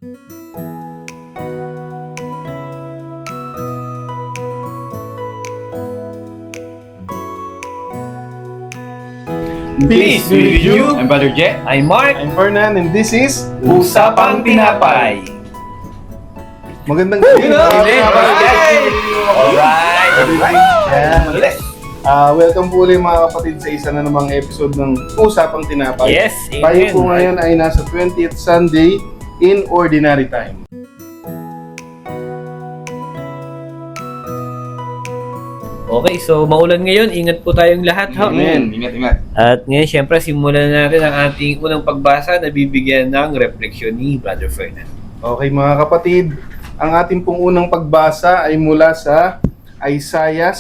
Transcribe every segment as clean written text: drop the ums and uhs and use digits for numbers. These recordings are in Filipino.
Peace be with you. I'm Brother Jet. I'm Mark. I'm Fernan and this is Usapang Tinapay. Magandang gabi. Alright. Welcome po ulit mga kapatid sa isa na namang episode ng Usapang Tinapay. Yes, Tayo amen. po ngayon ay nasa 20th Sunday in Ordinary Time. Okay, so maulan ngayon. Ingat po tayong lahat. Ha? Amen. Ingat. At ngayon, syempre, simulan natin ang ating unang pagbasa na bibigyan ng refleksyon ni Brother Fernan. Okay mga kapatid, ang ating pong unang pagbasa ay mula sa Isaiah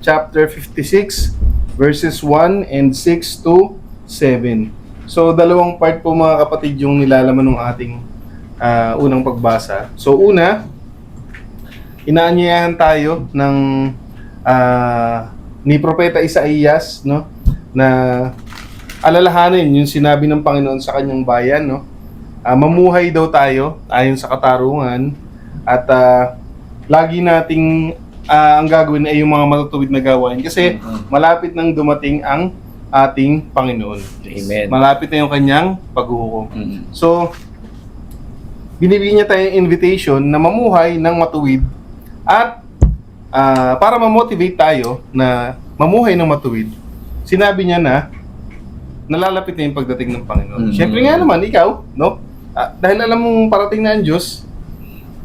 chapter 56 verses 1 and 6 to 7. So dalawang part po mga kapatid yung nilalaman ng ating unang pagbasa. So una, inaanyayahan tayo ng ni Propeta Isaías, no, na alalahanin yung sinabi ng Panginoon sa kanyang bayan, no. Mamuhay daw tayo ayon sa katarungan at lagi nating ang gagawin ay yung mga matutuwid na gawain kasi malapit nang dumating ang ating Panginoon. Amen. Malapit na yung kanyang paghuhukom. So, binibigyan niya tayong invitation na mamuhay ng matuwid at para ma-motivate tayo na mamuhay ng matuwid, sinabi niya na nalalapit na yung pagdating ng Panginoon. Siyempre nga naman, ikaw, no? Dahil alam mong parating na ang Diyos,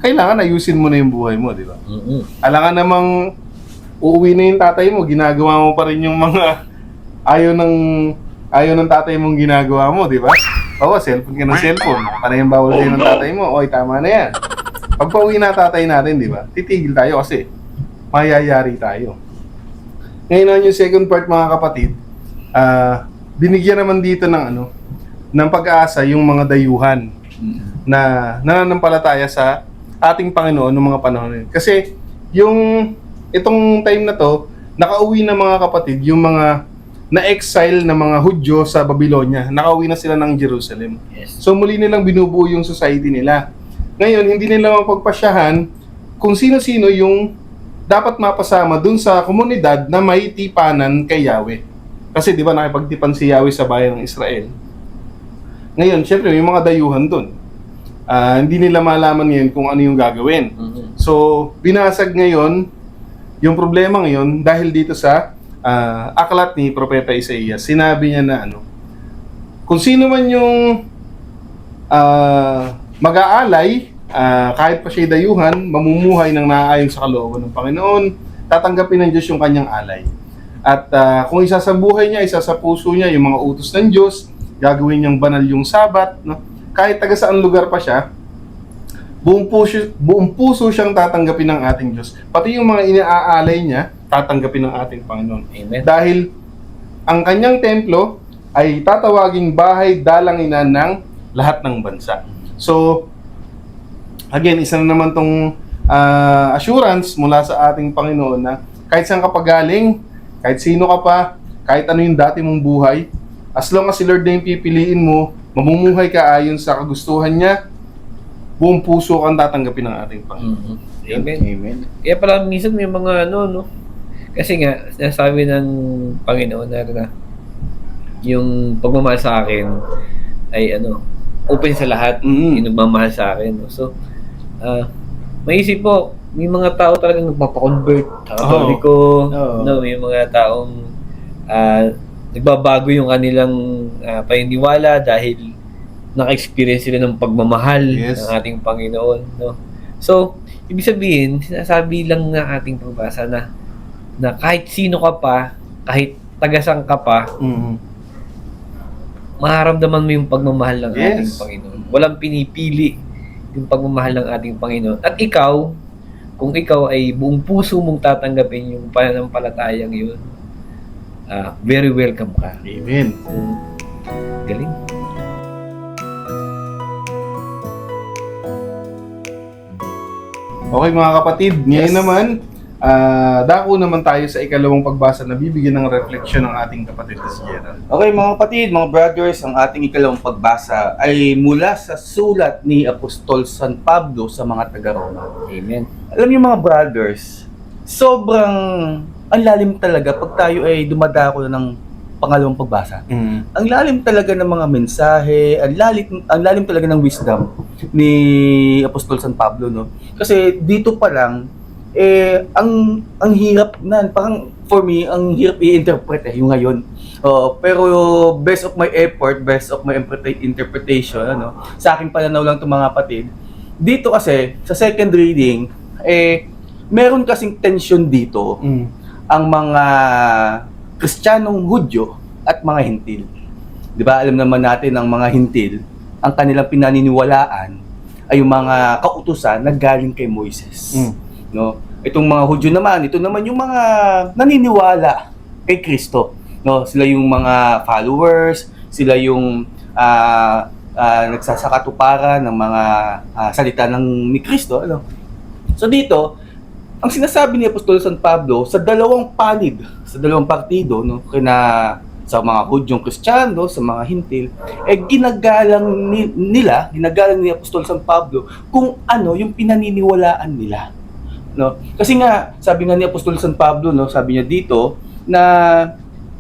kailangan ayusin mo na yung buhay mo, di ba? Alangan namang uuwi na yung tatay mo, ginagawa mo pa rin yung mga ayaw ng tatay mong ginagawa mo, di ba? Oo, cellphone ka ng cellphone. Para yung bawal sa'yo ng tatay mo, oy, tama na yan. Pag pauwi na tatay natin, di ba? Titigil tayo kasi mayayari tayo. Ngayon naman yung second part mga kapatid, binigyan naman dito ng ng pag-asa yung mga dayuhan na nananampalataya sa ating Panginoon ng mga panahon na yun. Kasi itong time na to, nakauwi na mga kapatid, yung mga na-exile na mga Hudyo sa Babylonia, nakauwi na sila ng Jerusalem. Yes. So muli nilang binubuo yung society nila. Ngayon, hindi nila mapagpasyahan kung sino-sino yung dapat mapasama dun sa komunidad na may tipanan kay Yahweh. Kasi di ba nakipagtipan si Yahweh sa bayan ng Israel. Ngayon, syempre may mga dayuhan dun. Hindi nila malaman ngayon kung ano yung gagawin. So, binasag ngayon yung problema ngayon dahil dito sa aklat ni Propeta Isaías. Sinabi niya na kung sino man yung mag-aalay, kahit pa siya dayuhan, mamumuhay ng naaayon sa kalooban ng Panginoon, tatanggapin ng Diyos yung kanyang alay. At kung isa sa buhay niya, isa sa puso niya, yung mga utos ng Diyos, gagawin niyang banal yung Sabat, no? Kahit taga saan lugar pa siya, buong puso siyang tatanggapin ng ating Diyos. Pati yung mga inaalay niya, tatanggapin ng ating Panginoon. Amen. Dahil ang kanyang templo ay tatawaging bahay dalanginan ng lahat ng bansa. So, again, isa na naman tong assurance mula sa ating Panginoon na kahit saan ka pa galing, kahit sino ka pa, kahit ano yung dati mong buhay, as long as si Lord na yung pipiliin mo, mamumuhay ka ayon sa kagustuhan niya, buong puso kang tatanggapin ng ating Panginoon. Amen. Kaya pala minsan may mga no? Kasi nga, sinasabi ng Panginoon na yung pagmamahal sa akin ay open sa lahat, yung nagmamahal sa akin. No? So, maisip po, may mga tao talagang nagpapakonvert, Katoliko, no, may mga taong nagbabago yung kanilang paniniwala dahil naka-experience sila ng pagmamahal ng ating Panginoon, no. So, ibig sabihin, sinasabi lang ng ating pagbasa na kahit sino ka pa, kahit tagasang ka pa, maharamdaman mo yung pagmamahal ng ating Panginoon. Walang pinipili yung pagmamahal ng ating Panginoon. At ikaw, kung ikaw ay buong puso mong tatanggapin yung pananampalatayang yun, very welcome ka. Amen. Galing. Okay mga kapatid, ngayon naman, dako naman tayo sa ikalawang pagbasa na bibigyan ng refleksyon ng ating kapatid na si Gerald. Okay mga kapatid, mga brothers, ang ating ikalawang pagbasa ay mula sa sulat ni Apostol San Pablo sa mga taga-Roma. Amen. Alam niyo mga brothers, sobrang ang lalim talaga pag tayo ay dumadako ng pangalawang pagbasa. Ang lalim talaga ng mga mensahe, ang lalim talaga ng wisdom ni Apostol San Pablo, no? Kasi dito pa lang ang hirap na parang for me ang hirap i-interpret yung ngayon. Pero best of my effort, best of my interpretation, ano, sa aking pananaw lang 'tong mga kapatid. Dito kasi sa second reading meron kasing tension dito ang mga Kristiyanong Hudyo at mga Hintil. 'Di ba? Alam naman natin ang mga Hintil, ang kanilang pinaniniwalaan ay yung mga kautusan na galing kay Moises. No? Itong mga Hudyo naman, ito naman yung mga naniniwala kay Kristo. No? Sila yung mga followers, sila yung nagsasakatuparan ng mga salita ni Kristo. Ano? So dito, ang sinasabi ni Apostol San Pablo sa dalawang panig, sa dalawang partido, no, sa mga Hudyong Kristiyano, sa mga Hintil, ginagalang ni Apostol San Pablo kung ano yung pinaniniwalaan nila. No? Kasi nga, sabi nga ni Apostol San Pablo, no, sabi niya dito, na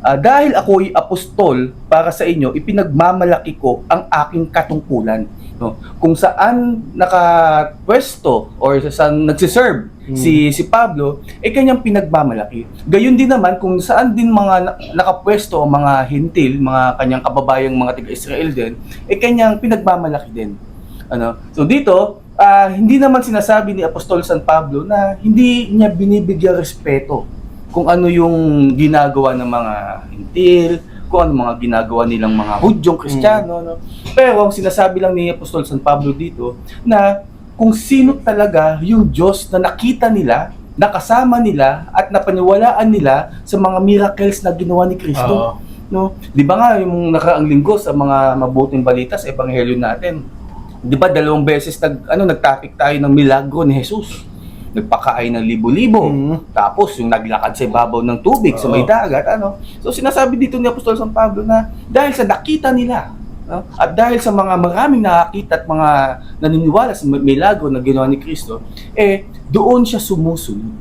dahil ako'y apostol para sa inyo, ipinagmamalaki ko ang aking katungkulan. No? Kung saan nakapwesto or saan nagsiserve si Pablo, kanyang pinagmamalaki. Gayon din naman kung saan din mga nakapwesto ang mga Hintil, mga kanyang kababayang mga taga-Israel din, kanyang pinagmamalaki din. Ano? So dito, hindi naman sinasabi ni Apostol San Pablo na hindi niya binibigyan respeto kung ano yung ginagawa ng mga Hintil, kung ano mga ginagawa nilang mga Hudyong Kristiyano. No? Pero ang sinasabi lang ni Apostol San Pablo dito na kung sino talaga yung Diyos na nakita nila, nakasama nila at napaniwalaan nila sa mga miracles na ginawa ni Kristo. No? Di ba nga yung nakaraang linggo sa mga mabuting balita sa ebanghelyo natin, di ba 2 beses nagtopic tayo ng milagro ni Jesus. Nagpakain ng libo-libo. Tapos yung naglakad sa ibabaw ng tubig sa may dagat, ano. So sinasabi dito ni Apostol San Pablo na dahil sa nakita nila, no, at dahil sa mga maraming nakakita at mga naniniwala sa milagro na ginawa ni Kristo, doon siya sumusunod.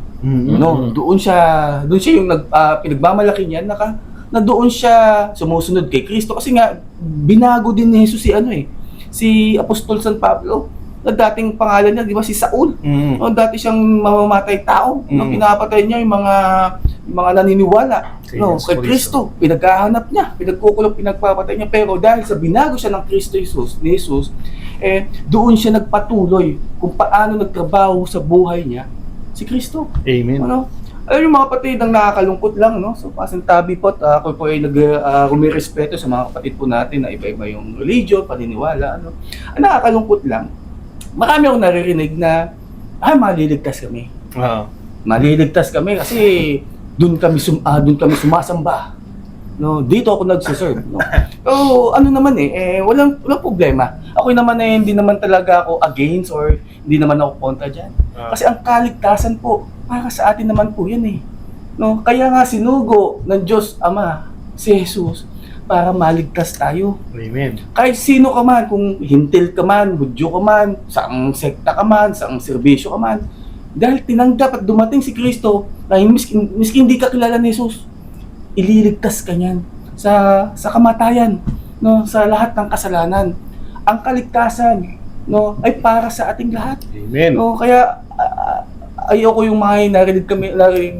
No, doon siya yung pinagmamalaki niya na doon siya sumusunod kay Kristo kasi nga binago din ni Jesus si Apostol San Pablo. Na dating pangalan niya, di ba, si Saul. No, dati siyang mamamatay tao. No, pinapatay niya yung mga naniniwala kay Kristo. Pinaghahanap niya, pinagkukulong, pinagpapatay niya. Pero dahil sa binago siya ng ni Jesus, doon siya nagpatuloy kung paano nagtrabaho sa buhay niya si Kristo. Amen. Ano? Alam yung mga kapatid, ang nakakalungkot lang, no? So, pasintabi po, ako po ay rumirespeto sa mga kapatid po natin na iba-iba yung religion, paniniwala, ano? Ang nakakalungkot lang, marami akong naririnig na maliligtas kami. Maliligtas kami kasi doon kami sumasamba. No, dito ako nagse-serve, no. So, ano naman walang problema. Ako naman hindi naman talaga ako against or hindi naman ako kontra diyan. Kasi ang kaligtasan po para sa atin naman po 'yan No, kaya nga sinugo ng Diyos Ama si Jesus para maligtas tayo. Amen. Kahit sino ka man, kung Hintil ka man, Hudyo ka man, saang sekta ka man, saang serbisyo ka man, dahil tinanggap at dumating si Kristo na miski hindi ka kilala ni Jesus, ililigtas ka niyan sa kamatayan, no, sa lahat ng kasalanan. Ang kaligtasan, no, ay para sa ating lahat. Amen. No, kaya ayoko yung mga narinig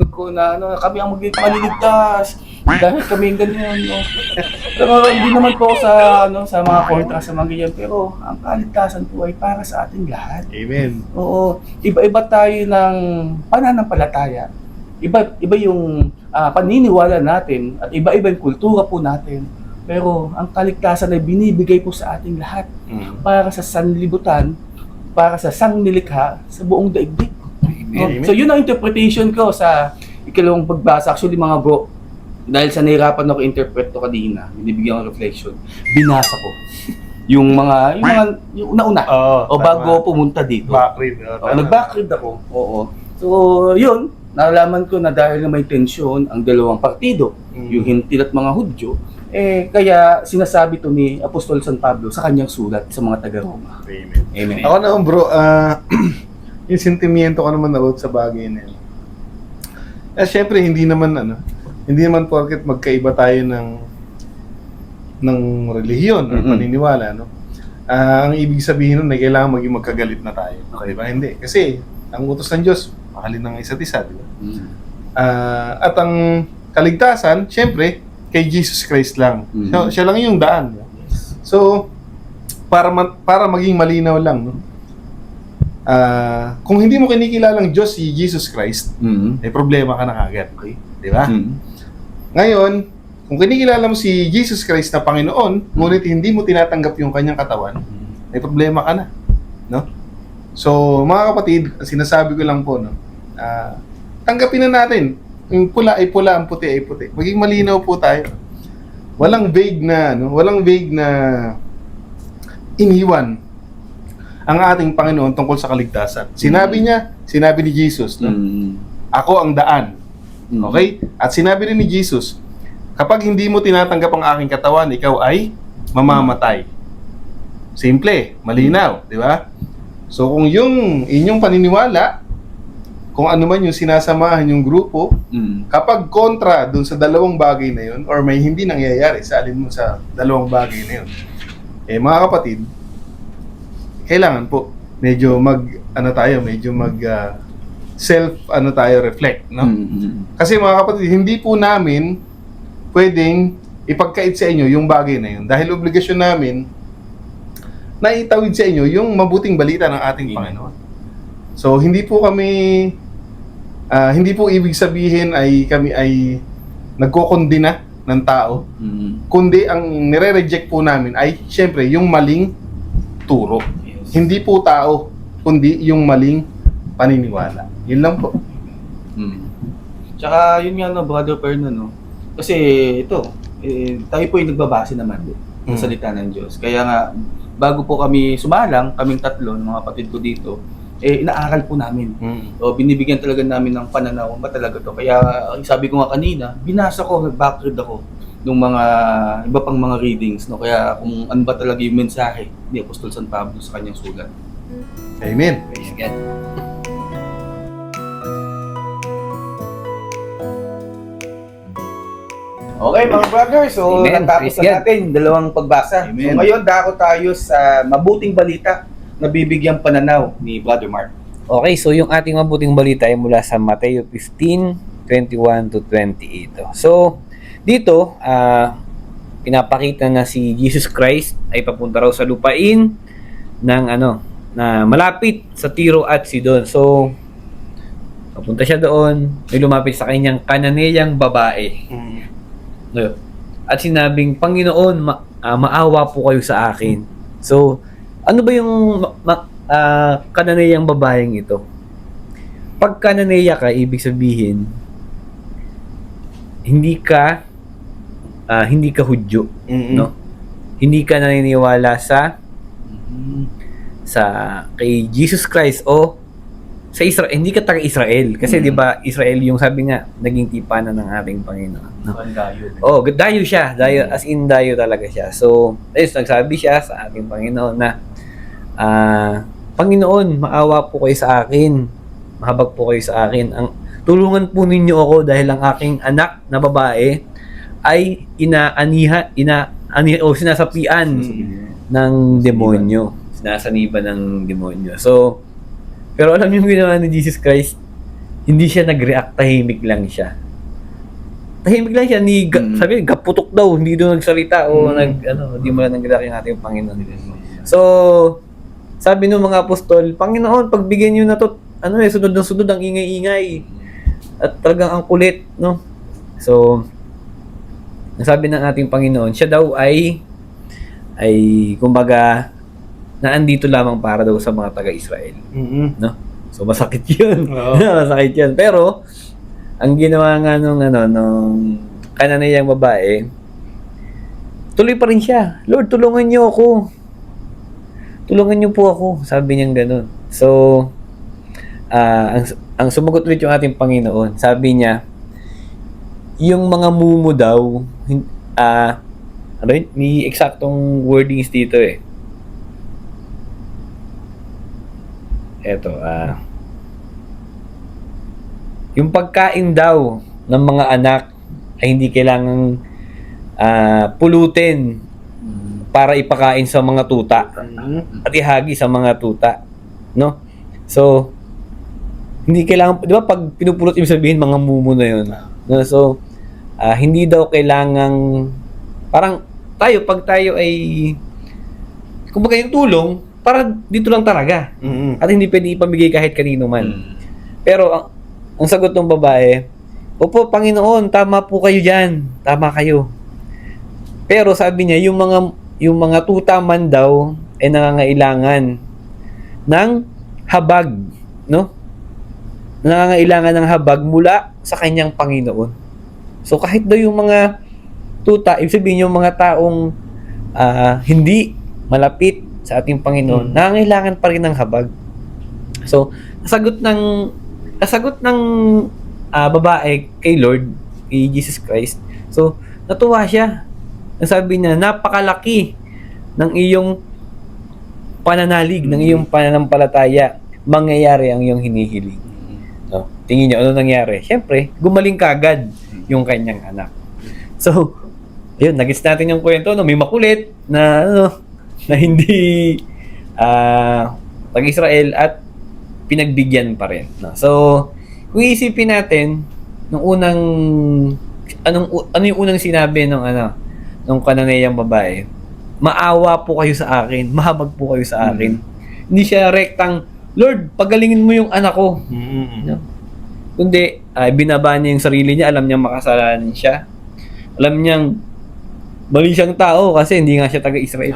ko na kami ang maliligtas dahil kami yung ganyan, no. Pero hindi naman po sa mga kontra sa mga ganyan, pero ang kaligtasan po ay para sa ating lahat. Amen. Oo, iba-iba tayo ng pananampalataya. Iba yung paniniwala natin at iba-iba yung kultura po natin. Pero ang kaligtasan ay binibigay po sa ating lahat para sa sanlibutan, para sa sangnilikha sa buong daigdig. Amen. So yun ang interpretation ko sa ikalawang pagbasa. Actually mga bro, dahil sa nahirapan ako interpret to kanina, binibigyan ko reflection, binasa ko yung una-una bago pumunta dito. Backread. Nag-backread ako. Oo. So yun, nalaman ko na dahil na may tensyon ang dalawang partido, yung Hintil at mga Hudyo, kaya sinasabi to ni Apostol San Pablo sa kanyang sulat sa mga taga-Roma. Amen. Amen. Ako naman bro, yung sentimiento ko naman about sa bagay na yun. Syempre hindi naman porket magkaiba tayo ng relihiyon or paniniwala, no? Ang ibig sabihin nun ay kailangan maging magkagalit na tayo. Okay ba? Hindi. Kasi ang utos ng Diyos, mahalin ng isa't isa, di ba? At ang kaligtasan, syempre, kay Jesus Christ lang. Siya lang yung daan. No? So, para maging malinaw lang, no? Kung hindi mo kinikilalang Diyos si Jesus Christ, may problema ka na kagad. Okay? Di ba? Ngayon, kung kinikilala mo si Jesus Christ na Panginoon, ngunit hindi mo tinatanggap yung kanyang katawan, may problema ka na. No? So, mga kapatid, sinasabi ko lang po, no? Tanggapin na natin. Yung pula ay pula, ang puti ay puti. Maging malinaw po tayo. Walang vague na iniwan ang ating Panginoon tungkol sa kaligtasan. Sinabi ni Jesus, no? Ako ang daan. Okay? At sinabi rin ni Jesus, kapag hindi mo tinatanggap ang aking katawan, ikaw ay mamamatay. Simple, malinaw, di ba? So kung yung inyong paniniwala, kung ano man yung sinasamahan yung grupo, kapag kontra dun sa dalawang bagay na yun, or may hindi nangyayari sa alin mo sa dalawang bagay na yun, mga kapatid, kailangan po medyo reflect, no? Kasi mga kapatid, hindi po namin pwedeng ipagkait sa inyo yung bagay na yun dahil obligasyon namin na itawid sa inyo yung mabuting balita ng ating Panginoon. So hindi po ibig sabihin ay kami ay nagkokondena ng tao, kundi ang nire-reject po namin ay syempre yung maling turo. Hindi po tao, kundi yung maling paniniwala. Yun lang po. Tsaka yun nga, no, Brother Perno, no? Kasi ito, tayo po yung nagbabase naman sa salita ng Diyos. Kaya nga, bago po kami sumalang, kaming tatlo, ng mga kapatid ko dito, inaaral po namin. O binibigyan talaga namin ng pananaw, ba talaga to? Kaya sabi ko nga kanina, binasa ko, backread ako ng mga iba pang mga readings, no? Kaya kung ano ba talaga yung mensahe ni Apostol San Pablo sa kanyang sulat. Amen. Praise God. Okay mga brothers, so Amen. natapos Praise na natin dalawang pagbasa. Amen. So ngayon dako tayo sa mabuting balita na bibigyang pananaw ni Brother Mark. Okay, so yung ating mabuting balita ay mula sa Mateo 15:21 to 28. So, dito, pinapakita na si Jesus Christ ay papunta raw sa lupain ng na malapit sa Tiro at Sidon. So, papunta siya doon, may lumapit sa kanyang Kananeyang babae. No. At sinabing, Panginoon, maawa po kayo sa akin. So, ano ba yung Kananeyang babaeng ito? Pag Kananeya ka, ibig sabihin, hindi ka Hudyo, no? Hindi ka naniniwala sa kay Jesus Christ o sa Israel. Hindi ka taga-Israel kasi 'di ba Israel yung sabi nga naging tipanan ng ating Panginoon, no? Oh, dayo siya, dayo as in dayo talaga siya. So, nagsabi siya sa ating Panginoon na Panginoon, maawa po kayo sa akin. Mahabag po kayo sa akin. Tulungan po ninyo ako dahil ang aking anak na babae ay sinasapian ng demonyo. Sinasaniba ng demonyo. So, pero alam niyo yung ginawa ni Jesus Christ, hindi siya nag-react, tahimik lang siya. Tahimik lang siya, sabi, gaputok daw, hindi doon nagsalita o hindi mo lang nag-react yung ating Panginoon. So, sabi ng mga apostol, Panginoon, pagbigyan niyo na to, sunod ng sunod, ang ingay-ingay. At talagang ang kulit, no? So, nasabi ng ating Panginoon, siya daw ay kumbaga, naandito lamang para daw sa mga taga-Israel. No? So, masakit yun. Masakit yun. Pero, ang ginawa nga nung Kananeyang babae, tuloy pa rin siya. Lord, tulungan niyo ako. Tulungan niyo po ako. Sabi niya gano'n. So, ang sumagot ulit yung ating Panginoon. Sabi niya, yung mga mumu daw, ano yun? May eksaktong wordings dito eh. Eto, yung pagkain daw ng mga anak ay hindi kailangang pulutin para ipakain sa mga tuta at ihagi sa mga tuta, no? So, hindi kailangan, di ba pag pinupulot, ibig sabihin mga mumu na yun, no? So, hindi daw kailangang, parang tayo, pag tayo ay, kumbaga yung tulong, para dito lang talaga. At hindi pwede ipamigay kahit kanino man. Pero, ang sagot ng babae, opo, Panginoon, tama po kayo dyan. Tama kayo. Pero sabi niya, yung mga tuta man daw ay nangangailangan ng habag, no? Nangangailangan ng habag mula sa kanyang Panginoon. So kahit daw yung mga tuta, ibig sabihin yung mga taong hindi malapit sa ating Panginoon, nangangailangan pa rin ng habag. So, nasagot ng babae kay Lord, kay Jesus Christ. So, natuwa siya. Sabi niya, napakalaki ng iyong pananalig, ng iyong pananampalataya, mangyayari ang iyong hinihiling. No? Tingin niyo, ano nangyari? Siyempre, gumaling kagad yung kanyang anak. So, yun, nagets natin yung kwento, no? May makulit na, na hindi pag-Israel at pinagbigyan pa rin. No? So, kung iisipin natin, nung ano yung unang sinabi nung Cananeang babae, maawa po kayo sa akin, mahabag po kayo sa akin. Hindi siya rektang, Lord, pagalingin mo yung anak ko. No? Kundi, binaba niya yung sarili niya, alam niyang makasalanan siya. Alam niyang mali siyang tao kasi hindi nga siya taga-Israel.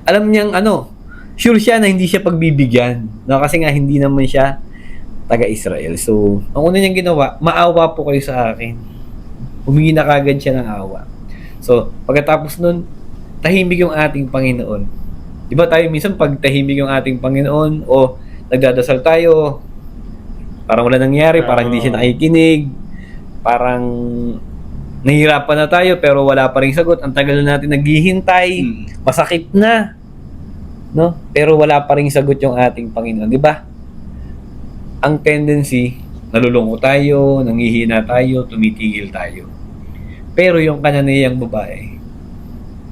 Alam niyang sure siya na hindi siya pagbibigyan. No? Kasi nga hindi naman siya taga-Israel. So, ang una niyang ginawa, maawa po kayo sa akin. Humingi na kagad siya ng awa. So, pagkatapos nun, tahimik yung ating Panginoon. Di ba tayo minsan pag tahimik yung ating Panginoon o nagdadasal tayo, parang wala nangyari, parang hindi siya nakikinig, parang nahihirapan na tayo pero wala pa rin sagot. Ang tagal na natin naghihintay, masakit na, no? Pero wala pa rin sagot yung ating Panginoon, di ba? Ang tendency, nalulungkot tayo, nanghihina tayo, tumitigil tayo. Pero yung Cananeang babae,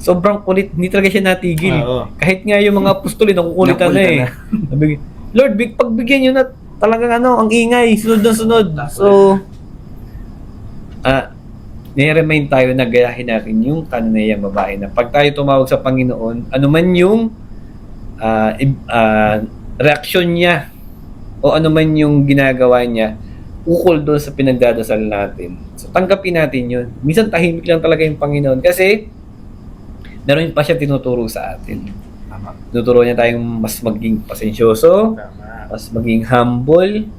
sobrang kulit, hindi talaga siya natigil. Kahit nga yung mga apostol, nakukulitan na eh. Lord, pagbigyan nyo na talagang ang ingay, sunod na sunod. So, nire-remind tayo na gayahin natin yung Cananeang babae na pag tayo tumawag sa Panginoon, ano man yung reaksyon niya o ano man yung ginagawa niya, ukol doon sa pinagdadasal natin. So, tanggapin natin yun. Minsan tahimik lang talaga yung Panginoon kasi meron pa siya tinuturo sa atin. Tinuturo niya tayong mas maging pasensyoso, mas maging humble,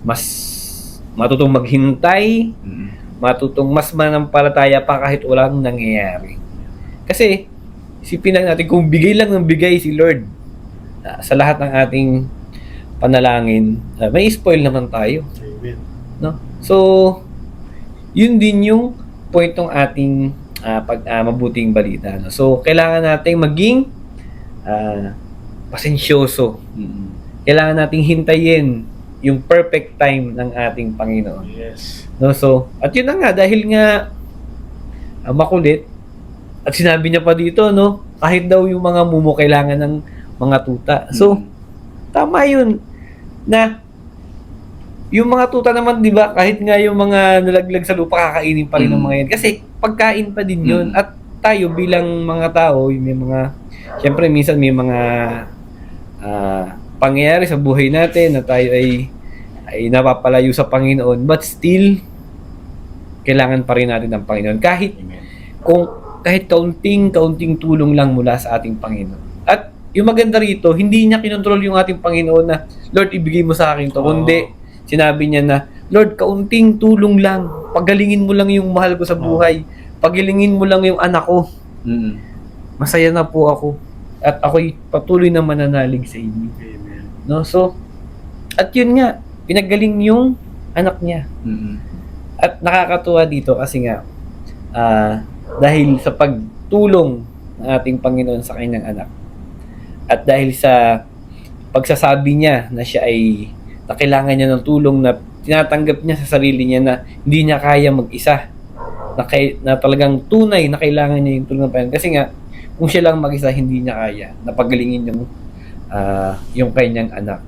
mas matutong maghintay, matutong mas manampalataya pa kahit walang nangyayari. Kasi, isipin lang natin, kung bigay lang ng bigay si Lord sa lahat ng ating panalangin, may spoil naman tayo. No? So, yun din yung point ng ating mabuting balita. No? So, kailangan nating maging pasensyoso. Kailangan nating hintayin yung perfect time ng ating Panginoon. Yes. No? So, at yun na nga, dahil nga makulit, at sinabi niya pa dito, no, kahit daw yung mga mumo kailangan ng mga tuta. So, tama yun, na yung mga tuta naman, di ba, kahit nga yung mga nalaglag sa lupa, kakainin pa rin ng mga yan. Kasi pagkain pa din yun. At tayo bilang mga tao, may mga, syempre minsan may mga pangyayari sa buhay natin na tayo ay napapalayo sa Panginoon. But still, kailangan pa rin natin ng Panginoon. Kahit kaunting tulong lang mula sa ating Panginoon. At yung maganda rito, hindi niya kinontrol yung ating Panginoon na, Lord, ibigay mo sa akin to. Kundi, sinabi niya na, Lord, kaunting tulong lang. Pagalingin mo lang yung mahal ko sa buhay. Pagalingin mo lang yung anak ko. Masaya na po ako. At ako'y patuloy na mananalig sa inyo. Amen. No? So, At yun nga, pinagaling yung anak niya. Mm. At nakakatuwa dito kasi nga, dahil sa pagtulong ng ating Panginoon sa kanyang anak, at dahil sa pagsasabi niya na siya ay na kailangan niya ng tulong, na tinatanggap niya sa sarili niya na hindi niya kaya mag-isa, na talagang tunay na kailangan niya yung tulong ng Panginoon. Kasi nga, kung siya lang mag-isa, hindi niya kaya, napagalingin yung kanyang anak.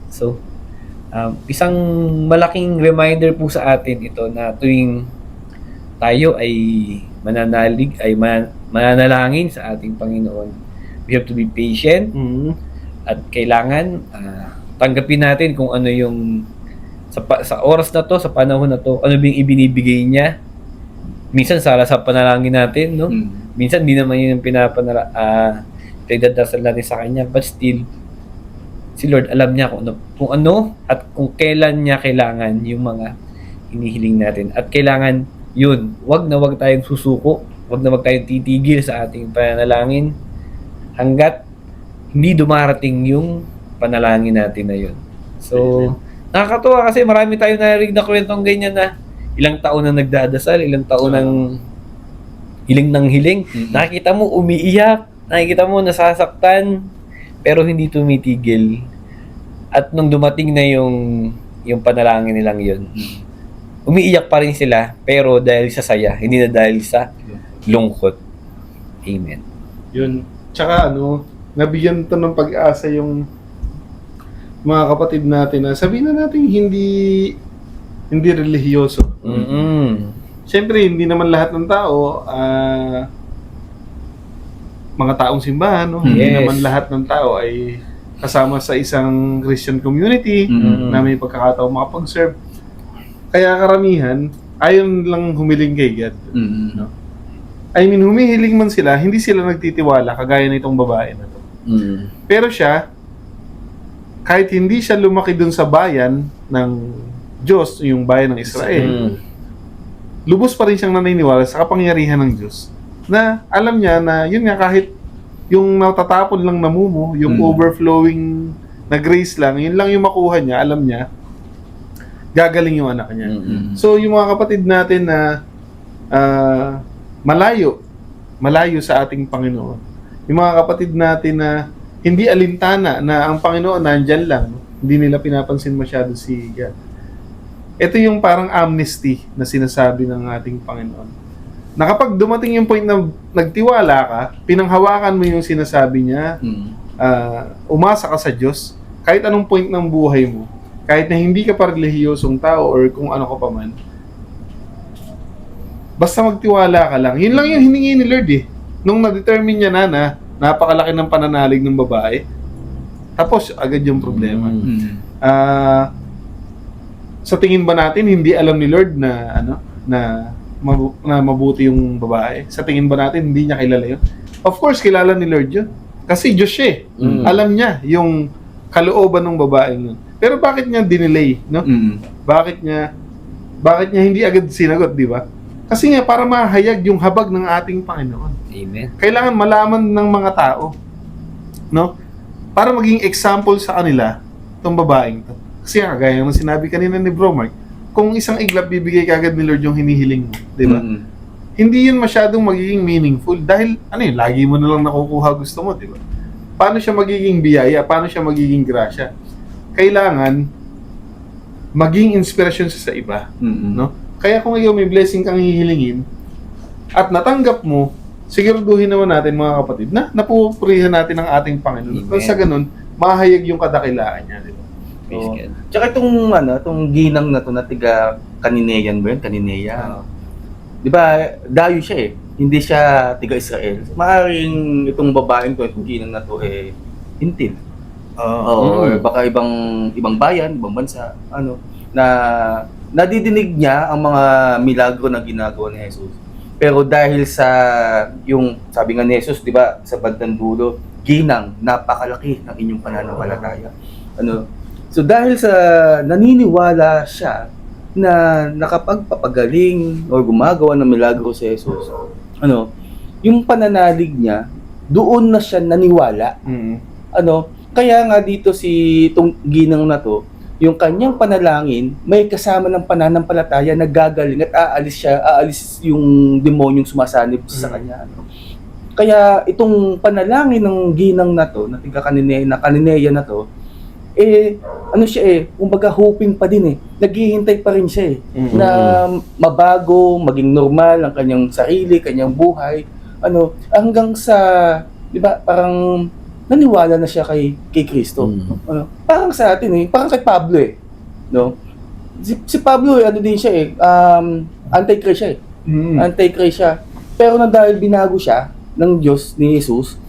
So, isang malaking reminder po sa atin ito na tuwing tayo ay mananalangin sa ating Panginoon, we have to be patient, at kailangan tanggapin natin kung ano yung sa oras na to, sa panahon na to, ano ba yung ibinibigay niya. Minsan sa panalangin natin, no? Minsan hindi naman yun yung pinagdadasal natin sa kanya, but still si Lord alam niya kung ano at kung kailan niya kailangan yung mga hinihiling natin. At kailangan yun, wag tayong susuko, wag tayong titigil sa ating panalangin hanggat hindi dumarating yung panalangin natin na yun. So, nakakatuwa kasi marami tayong narinig na kwentong ganyan na ilang taon na nagdadasal, ilang taon ng hiling ng hiling. Nakikita mo umiiyak, nakikita mo nasasaktan, pero hindi tumitigil. At nung dumating na yung panalangin nilang yun, umiiyak pa rin sila, pero dahil sa saya, hindi na dahil sa lungkot. Amen. Yun. Tsaka nabigyan to ng pag-asa yung mga kapatid natin na sabihin na natin hindi relihiyoso. Siyempre, hindi naman lahat ng tao mga taong simbahan, no? Hindi naman lahat ng tao ay kasama sa isang Christian community na may pagkakataong makapag-serve. Kaya karamihan, ayon lang humiling kay God. No? I mean, humihiling man sila, hindi sila nagtitiwala kagaya na itong babae na to. Pero siya, kahit hindi siya lumaki dun sa bayan ng Diyos, yung bayan ng Israel, lubos pa rin siyang naniniwala sa kapangyarihan ng Diyos. Na alam niya na yun nga, kahit yung natatapon lang na mumo, yung overflowing na grace lang, yun lang yung makuha niya, alam niya, gagaling yung anak niya. So yung mga kapatid natin na malayo sa ating Panginoon, yung mga kapatid natin na hindi alintana na ang Panginoon nandyan lang, hindi nila pinapansin masyado si God. Ito yung parang amnesty na sinasabi ng ating Panginoon. Na kapag dumating yung point na nagtiwala ka, pinanghawakan mo yung sinasabi niya, umasa ka sa Diyos, kahit anong point ng buhay mo, kahit na hindi ka pa relihiyosong tao or kung ano ka pa man, basta magtiwala ka lang. Yun lang yung hiningi ni Lord eh. Nung na-determine niya na napakalaki ng pananalig ng babae, tapos agad yung problema. Sa tingin ba natin, hindi alam ni Lord na mabuti yung babae? Sa tingin ba natin, hindi niya kilala yun? Of course, kilala ni Lord yun. Kasi Diyos siya eh. Alam niya yung kalooban ng babaeng yun. Pero bakit niya dinelay, no? Bakit niya hindi agad sinagot, di ba? Kasi nga, para mahayag yung habag ng ating Panginoon. Amen. Kailangan malaman ng mga tao, no? Para maging example sa kanila, itong babaeng to. Kasi gaya ng sinabi kanina ni Bro Mark, kung isang iglap, bibigay kagad ni Lord yung hinihiling mo, di ba? Hindi yun masyadong magiging meaningful dahil, lagi mo na lang nakukuha gusto mo, di ba? Paano siya magiging biyaya? Paano siya magiging grasya? Kailangan maging inspirasyon sa iba, no? Kaya kung ikaw may blessing kang hihilingin at natanggap mo, siguraduhin naman natin mga kapatid na napupurihan natin ang ating Panginoon. Kung sa ganun, mahayag yung kadakilaan niya, di ba? So, tsaka itong ginang na to na tiga Kanineyan ba yun? Kanineya. Di ba, dayo siya eh. Hindi siya tiga Israel. Maaring itong babaeng to, itong ginang na to hintil. Or baka ibang bayan, ibang bansa, na nadidinig niya ang mga milagro na ginagawa ni Jesus. Pero dahil sa yung sabi nga ni Jesus, 'di ba, sa bandang dulo, ginang, napakalaki ng inyong pananampalataya. So dahil sa naniniwala siya na nakapagpapagaling o gumagawa ng milagro si Jesus, yung pananalig niya, doon na siya naniwala. Kaya nga dito itong ginang na to, yung kanyang panalangin may kasama ng pananampalataya na gagaling at aalis yung demonyong sumasanib sa kanya. Ano. Kaya itong panalangin ng ginang na to, na kanineya na to, ano siya kumbaga hoping pa din naghihintay pa rin siya na mabago, maging normal ang kanyang sarili, kanyang buhay, hanggang sa, di ba, parang naniwala na siya kay Kristo. Parang sa atin parang kay Pablo no? Si Pablo ano din siya anti-Christ siya anti-Christ siya. Pero nang dahil binago siya ng Diyos ni Jesus,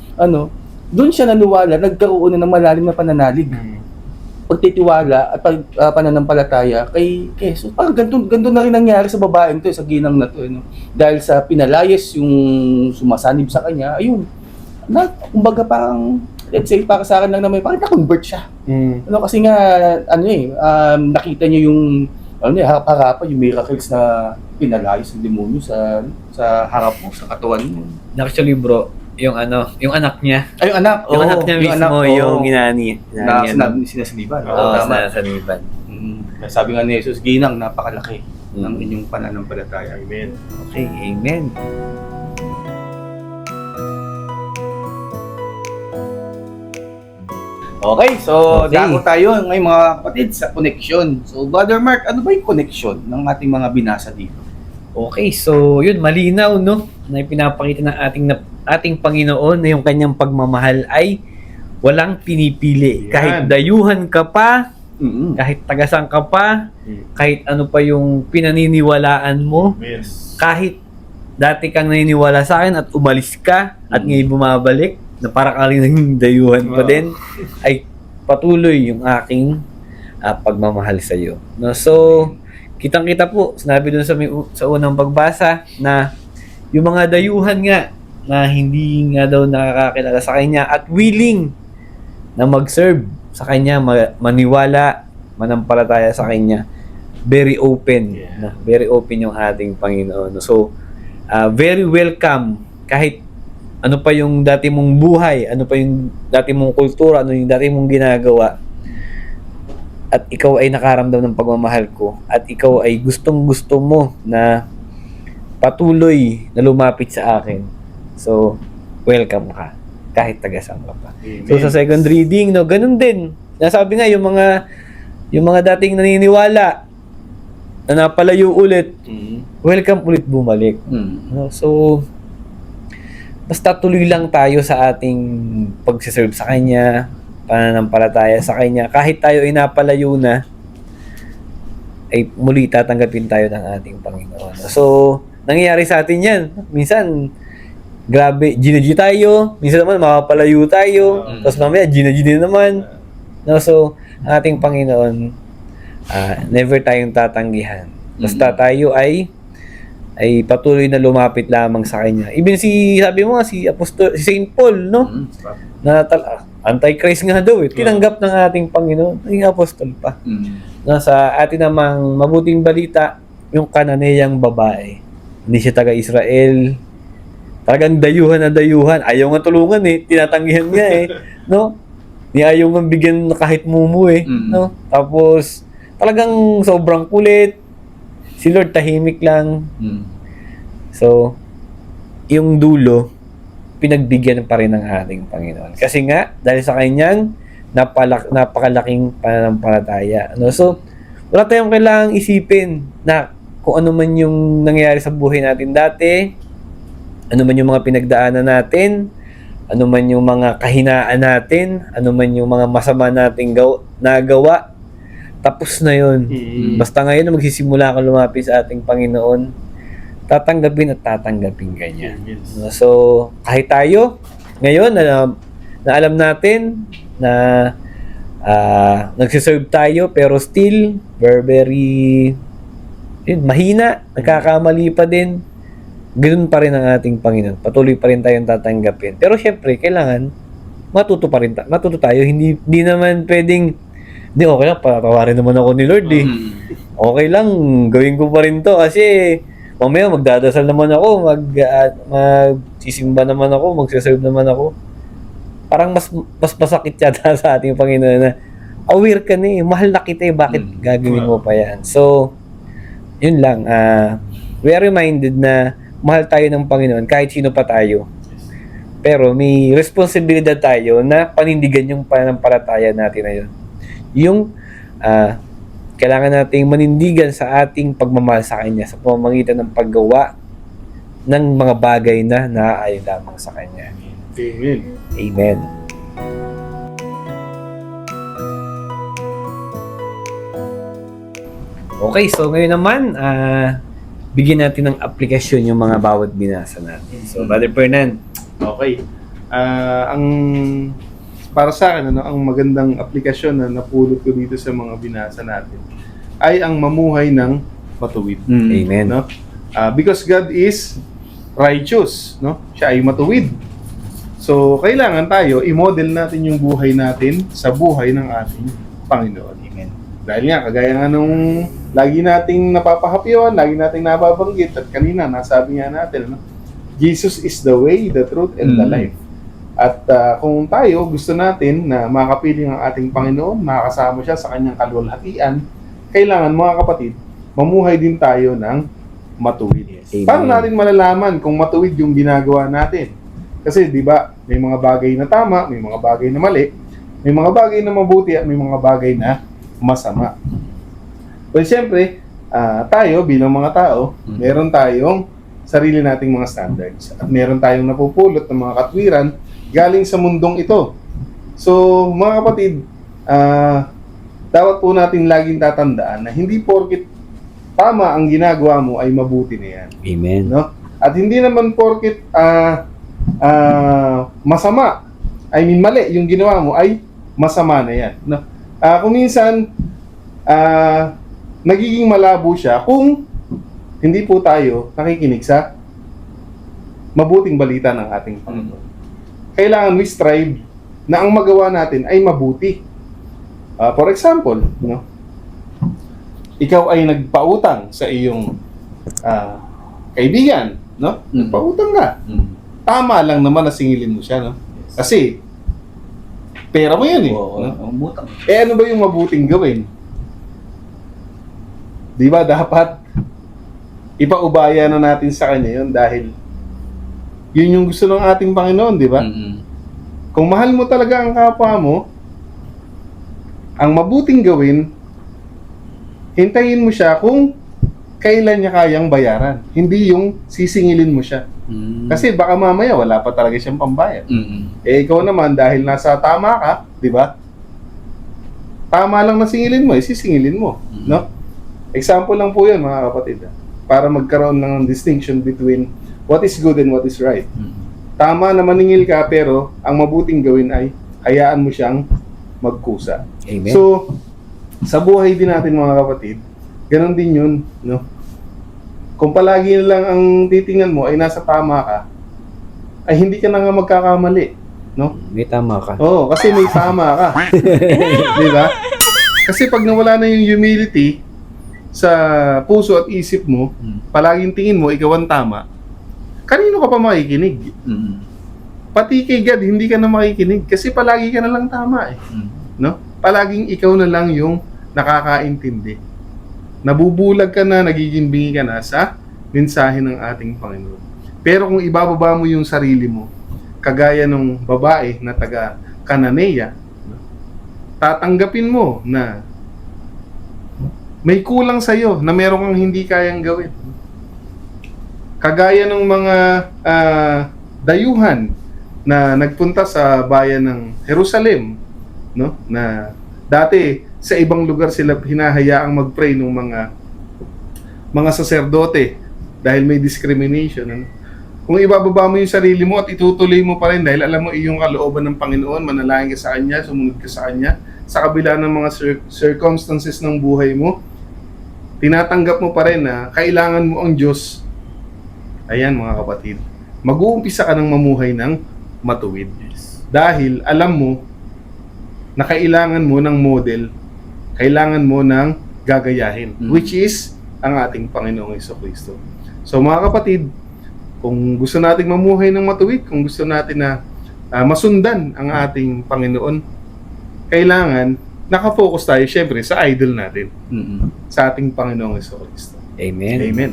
doon siya naniwala, nagkaroon na ng malalim na pananalig. Pagtitiwala at pananampalataya kay Jesus. Parang ganito na rin nangyari sa babaeng to, sa ginang na to. Dahil sa pinalayas yung sumasanib sa kanya, ayun, kumbaga parang, let's say, para sa akin lang naman, parang na-convert siya. Kasi nga, nakita niya yung, harap-harapan, yung miracles na pinalayas ng demonyo sa harap mo, sa katawan mo. Actually bro, yung anak niya. Ay, yung anak. Yung anak niya mismo, yung ginani. Sinasaniban. Sinasaniban. Sabi nga ni Jesus, ginang, napakalaki ng inyong pananampalataya. Amen. Okay, amen. Okay, so Okay. dako tayo ngayon mga kapatid sa connection. So Brother Mark, ano ba yung connection ng ating mga binasa dito? Okay, so yun, malinaw, no? Na ipinapakita ng ating Panginoon na yung kanyang pagmamahal ay walang pinipili. Yan. Kahit dayuhan ka pa, kahit tagasan ka pa, kahit ano pa yung pinaniniwalaan mo, Yes. kahit dati kang naniniwala sa akin at umalis ka at ngayon bumabalik, na para ka rin dayuhan pa din, ay patuloy yung aking pagmamahal sa iyo. No? So, kitang-kita po, sinabi dun sa unang pagbasa na yung mga dayuhan nga na hindi nga daw nakakakilala sa kanya at willing na mag-serve sa kanya, maniwala, manampalataya sa kanya, very open. Yeah. No? Very open yung ating Panginoon. So, very welcome kahit ano pa yung dati mong buhay, ano pa yung dati mong kultura, ano yung dati mong ginagawa, at ikaw ay nakaramdam ng pagmamahal ko, at ikaw ay gustong-gusto mo na patuloy na lumapit sa akin. So, welcome ka, kahit tagasang ka pa. Amen. So, sa second reading, no, ganun din. Nasabi nga, yung mga dating naniniwala na napalayo ulit, welcome ulit bumalik. No? So, basta tuloy lang tayo sa ating pagsiserve sa Kanya, pananampalataya sa Kanya. Kahit tayo ay napalayo na, ay muli tatanggapin tayo ng ating Panginoon. So, nangyayari sa atin yan. Minsan, grabe, G tayo. Minsan naman, makapalayo tayo. Tapos mamaya, G naman. No? So, ang ating Panginoon, never tayong tatanggihan. Basta tayo ay patuloy na lumapit lamang sa Kanya. Even sabi mo nga, si Saint Paul, no? Na anti-Christ nga daw tinanggap ng ating Panginoon, naging apostol pa. Sa atin namang mabuting balita, yung Kananeyang babae. Hindi siya taga-Israel. Talagang dayuhan na dayuhan. Ayaw nga tulungan tinatanggihan nga no? Di ayaw nga bigyan kahit mumu no? Tapos, talagang sobrang kulit. Si Lord tahimik lang. So, yung dulo, pinagbigyan pa rin ng ating Panginoon. Kasi nga, dahil sa kanyang napakalaking pananampalataya. No? So, wala tayong kailangang isipin na kung ano man yung nangyayari sa buhay natin dati, ano man yung mga pinagdaanan natin, ano man yung mga kahinaan natin, ano man yung mga masama nating nagawa, tapos na yun. Basta ngayon magsisimula ka lumapit sa ating Panginoon, tatanggapin at tatanggapin kanya. Yes. So, kahit tayo, ngayon, na alam natin na nagsiserve tayo, pero still, very mahina, nagkakamali pa din, ganoon pa rin ang ating Panginoon. Patuloy pa rin tayong tatanggapin. Pero syempre, kailangan matuto tayo. Hindi naman pwedeng, hindi, okay lang, patawarin naman ako ni Lord Okay lang, gawin ko pa rin to kasi mamaya magdadasal naman ako, magsisimba naman ako, magsiserve naman ako. Parang mas masakit yata sa ating Panginoon na aware ka na eh. Mahal na kita eh. Bakit gagawin mo pa yan? So, yun lang. We are reminded na mahal tayo ng Panginoon kahit sino pa tayo. Pero may responsibilidad tayo na panindigan yung pananampalataya natin na yun. Yung kailangan nating manindigan sa ating pagmamahal sa Kanya sa pamamagitan ng paggawa ng mga bagay na naaayon lamang sa Kanya. Amen. Amen. Okay, so ngayon naman, bigyan natin ng aplikasyon yung mga bawat binasa natin. So, Brother Fernan. Okay. Ang para sa akin, ang magandang aplikasyon na napulot ko dito sa mga binasa natin ay ang mamuhay ng matuwid. Amen. No? Because God is righteous, no? Siya ay matuwid. So, kailangan tayo i-model natin yung buhay natin sa buhay ng ating Panginoon. Amen. Dahil nga, kagaya nga nung lagi nating napapahapyawan, lagi nating nababanggit, at kanina, nasabi nga natin, no? Jesus is the way, the truth, and the life. At kung tayo gusto natin na makapiling ang ating Panginoon, makakasama siya sa kanyang kaluwalhatian, kailangan mga kapatid, mamuhay din tayo ng matuwid. Amen. Paano natin malalaman kung matuwid yung ginagawa natin? Kasi di ba, may mga bagay na tama, may mga bagay na mali, may mga bagay na mabuti at may mga bagay na masama. Well, siyempre, tayo bilang mga tao, meron tayong sarili nating mga standards. At meron tayong napupulot ng mga katwiran galing sa mundong ito. So, mga kapatid, dapat po natin laging tatandaan na hindi porket tama ang ginagawa mo ay mabuti na yan. Amen. No? At hindi naman porket masama, mali yung ginawa mo ay masama na yan. No? Kung minsan, nagiging malabo siya kung hindi po tayo nakikinig sa mabuting balita ng ating Panginoon. Kailangan we strive na ang magawa natin ay mabuti. For example, no? Ikaw ay nagpautang sa iyong kaibigan, no? Nagpautang ka. Tama lang naman na singilin mo siya, no? Kasi pera mo yan eh. Oo, no? umutang. Ano ba yung mabuting gawin? Di ba dapat ipaubaya na natin sa kanya yun dahil yun yung gusto ng ating Panginoon, di ba? Kung mahal mo talaga ang kapwa mo, ang mabuting gawin, hintayin mo siya kung kailan niya kayang bayaran. Hindi yung sisingilin mo siya. Kasi baka mamaya wala pa talaga siyang pambayad. Ikaw naman dahil nasa tama ka, di ba? Tama lang na singilin mo, sisingilin mo, no? Example lang po 'yan, mga kapatid. Para magkaroon ng distinction between what is good and what is right. Tama na maningil ka pero ang mabuting gawin ay hayaan mo siyang magkusa. Amen. So, sa buhay din natin mga kapatid, ganun din 'yun, no? Kung palagi na lang ang titingnan mo ay nasa tama ka, ay hindi ka na nga magkakamali, no? May tama ka. Oo, kasi may tama ka. Di ba? Kasi pag nawala na yung humility sa puso at isip mo, palaging tingin mo ikaw ang tama, kanino ka pa makikinig? Pati kay God, hindi ka na makikinig kasi palagi ka na lang tama eh. No? Palaging ikaw na lang yung nakakaintindi. Nabubulag ka na, nagiging bingi ka na sa mensahe ng ating Panginoon. Pero kung ibababa mo yung sarili mo, kagaya ng babae na taga Cananea, tatanggapin mo na may kulang sa'yo na meron kang hindi kayang gawin. Kagaya ng mga dayuhan na nagpunta sa bayan ng Jerusalem, no? Na dati sa ibang lugar sila hinahayaang mag-pray ng mga saserdote dahil may discrimination. Ano? Kung ibababa mo yung sarili mo at itutuloy mo pa rin dahil alam mo iyong kalooban ng Panginoon, manalangin ka sa Kanya, sumunod ka sa Kanya, sa kabila ng mga circumstances ng buhay mo, tinatanggap mo pa rin na kailangan mo ang Diyos. Ayan mga kapatid, mag-uumpisa ka ng mamuhay ng matuwid. Dahil alam mo na kailangan mo ng model, kailangan mo ng gagayahin, which is ang ating Panginoong Jesucristo. So mga kapatid, kung gusto nating mamuhay ng matuwid, kung gusto natin na masundan ang ating Panginoon, kailangan nakafocus tayo syempre sa idol natin, sa ating Panginoong Jesucristo. Amen. Amen.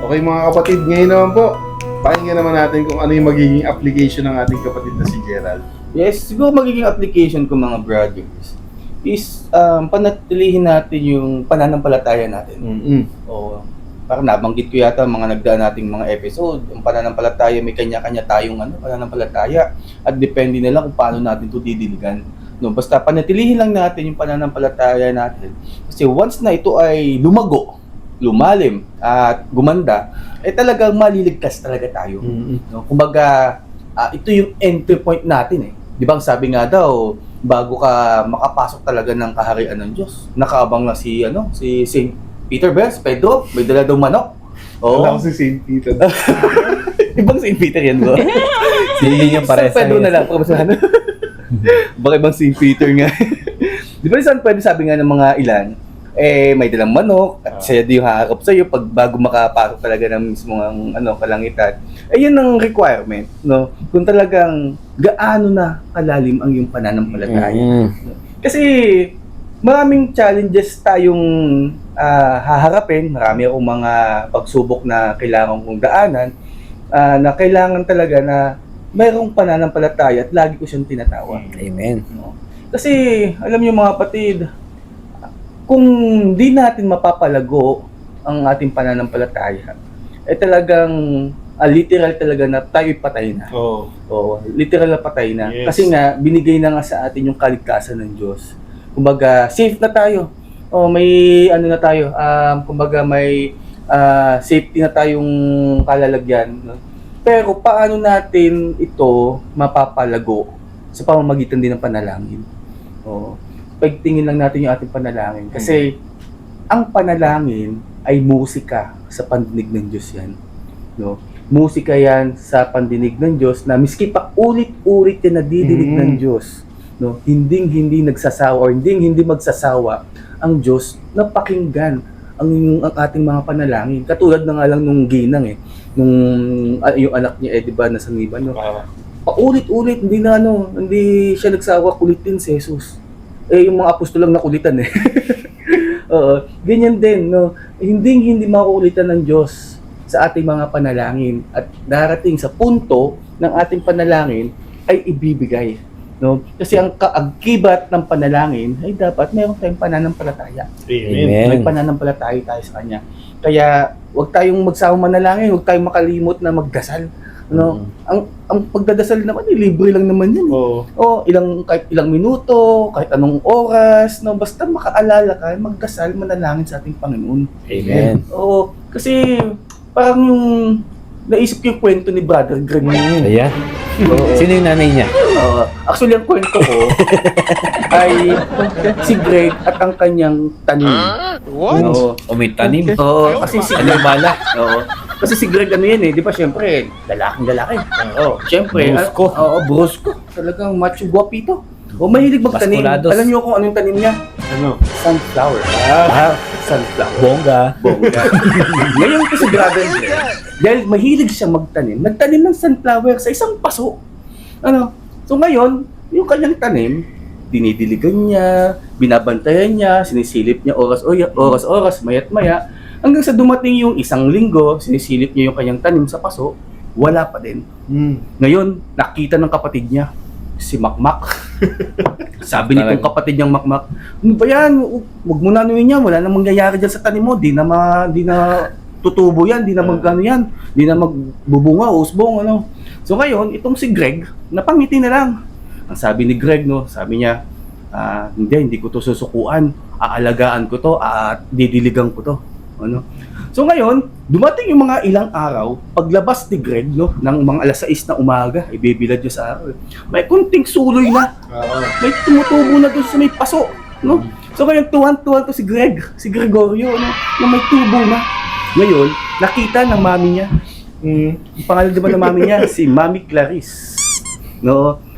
Okay mga kapatid, ngayon naman po, pakinggan naman natin kung ano yung magiging application ng ating kapatid na si Gerald. Yes, siguro magiging application ko mga brothers is panatilihin natin yung pananampalataya natin. O parang nabanggit ko yata mga nagdaan nating mga episode, ang pananampalataya may kanya-kanya tayong pananampalataya at depende na lang kung paano natin ito didiligan. No, basta panatilihin lang natin yung pananampalataya natin. Kasi once na ito ay lumago, lumalim at gumanda, talagang maliligtas talaga tayo. No, kumbaga ito yung entry point natin eh. 'Di ba sabi nga daw, bago ka makapasok talaga ng kaharian ng Diyos, nakaabang na si Saint Peter Bells, Pedro, may dala daw manok. Wala ko si St. Peter. Ibang Saint Peter yan, bro. Hindi niya pares. San Pedro na lang, baka ibang Saint Peter nga. Di ba San Pedro, sabi nga ng mga ilan, may dalang manok, at siya di yung haharap sa'yo pag bago makapasok talaga ng mismong kalangitan. Yun ang requirement, no? Kung talagang gaano na kalalim ang iyong pananampalataya. Kasi maraming challenges tayong haharapin, marami akong mga pagsubok na kailangan kong daanan, na kailangan talaga na mayroong pananampalataya at lagi ko siyang tinatawa. Amen. No? Kasi alam niyo mga kapatid, kung di natin mapapalago ang ating pananampalataya, talagang literal talaga na tayo'y patay na. Oo, literal na patay na. Yes. Kasi nga, binigay na nga sa atin yung kaligtasan ng Diyos. Kumbaga, safe na tayo. May na tayo, kumbaga may safety na tayong kalalagyan. No? Pero paano natin ito mapapalago sa pamamagitan din ng panalangin? Pagtingin lang natin yung ating panalangin. Kasi ang panalangin ay musika sa pandinig ng Diyos yan. No? Musika yan sa pandinig ng Diyos na miski pa ulit-ulit yan nadidinig ng Diyos. No? Hindi nagsasawa or hindi magsasawa ang Diyos na pakinggan ang ating mga panalangin. Katulad na nga lang nung ginang yung anak niya di ba nasa Liban, no? Paulit-ulit hindi siya nagsawa kulitin si Jesus. Yung mga apostol lang nakulitan eh. Ganyan din, no? Hindi makukulitan ng Diyos sa ating mga panalangin at darating sa punto ng ating panalangin ay ibibigay. No? Kasi ang kaagkibat ng panalangin ay dapat mayroon tayong pananampalataya. Amen. May pananampalataya tayo sa Kanya. Kaya huwag tayong magsama manalangin, huwag tayong makalimot na magdasal. No? Ang pagdadasal naman, libre lang naman yan. Kahit ilang minuto, kahit anong oras, no? Basta makaalala ka, magdasal, manalangin sa ating Panginoon. Amen. Kasi parang yung naisip ko yung kwento ni Brother Greg. Ayan. Sino yung nanay niya? Actually, ang kwento ko ay si Greg at ang kanyang tanim. What? May tanim. Kasi si Ano Greg, bala? kasi si Greg di ba syempre, lalaking-lalaki. Syempre, Brusco. brusco. Talagang macho guapito. Mahilig magtanim. Basculados. Alam niyo kung anong tanim niya? Sunflower. Sunflower. Bongga. Ngayon kasi Brother Greg, dahil mahilig siya magtanim, nagtanim ng sunflower sa isang paso. So ngayon, yung kanyang tanim, dinidiligan niya, binabantayan niya, sinisilip niya oras-oras, mayat-maya, hanggang sa dumating yung isang linggo, sinisilip niya yung kanyang tanim sa paso, wala pa din. Ngayon, nakita ng kapatid niya, si Makmak. Sabi nitong kapatid niyang Makmak, ano ba yan? Huwag mo na anuin yan, wala namang mangyayari dyan sa tanim mo, di na tutubo yan, di na magkano yan, di na magbubunga, usbong, So ngayon, itong si Greg, napangiti na lang. Ang sabi ni Greg, sabi niya, hindi ko to susukuan, aalagaan ko to, at didiligan ko to. So ngayon, dumating yung mga ilang araw, paglabas ni Greg, ng mga alas 6 na umaga, ibibilad niya sa araw. May kunting suloy na, may tumutubo na doon sa may paso. So ngayon, tuwan-tuwan to si Gregorio, na may tubo na. Ngayon, nakita ng mami niya, ang pangalan diba ng mami niya, si Mami Clarice.